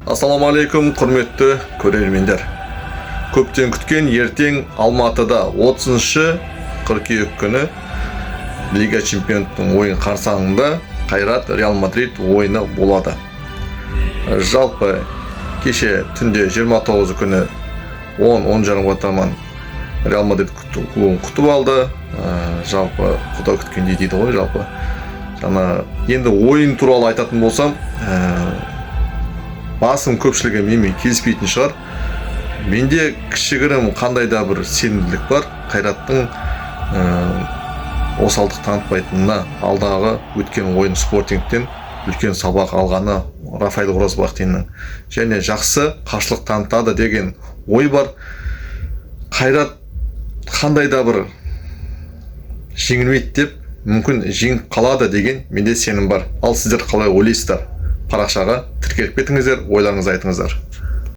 Ассаламалейкум, құрметті көрермендер. Көптен күткен ертең Алматыда 30 қыркүйек күні Лига чемпионының ойын қарсаңында Қайрат Реал Мадрид ойыны болады. Жалпы кеше түнде 29 күні 10:30 таман Реал Мадрид клубын күтіп алды. Жалпы құда күткендей дейді ғой жалпы. Жаңа енді ойын туралы айтатын болсам, басым көпшілігі менімен келіспейтін шығар. Менде кішігірім қандай да бір сенімділік бар. Қайраттың осалдық танытпайтынына, алдағы өткен ойын Спортингтен үлкен сабақ алғаны Рафаэль Оразбақтиннің және жақсы қарсылық танытады деген ой бар. Қайрат қандай да бір жеңілмейді деп, мүмкін жеңіп қалады деген менде сенім бар. Ал сіздер қалай ойлайсыздар? Парақшаға тіркеліп кетіңіздер, ойларыңызды айтыңыздар.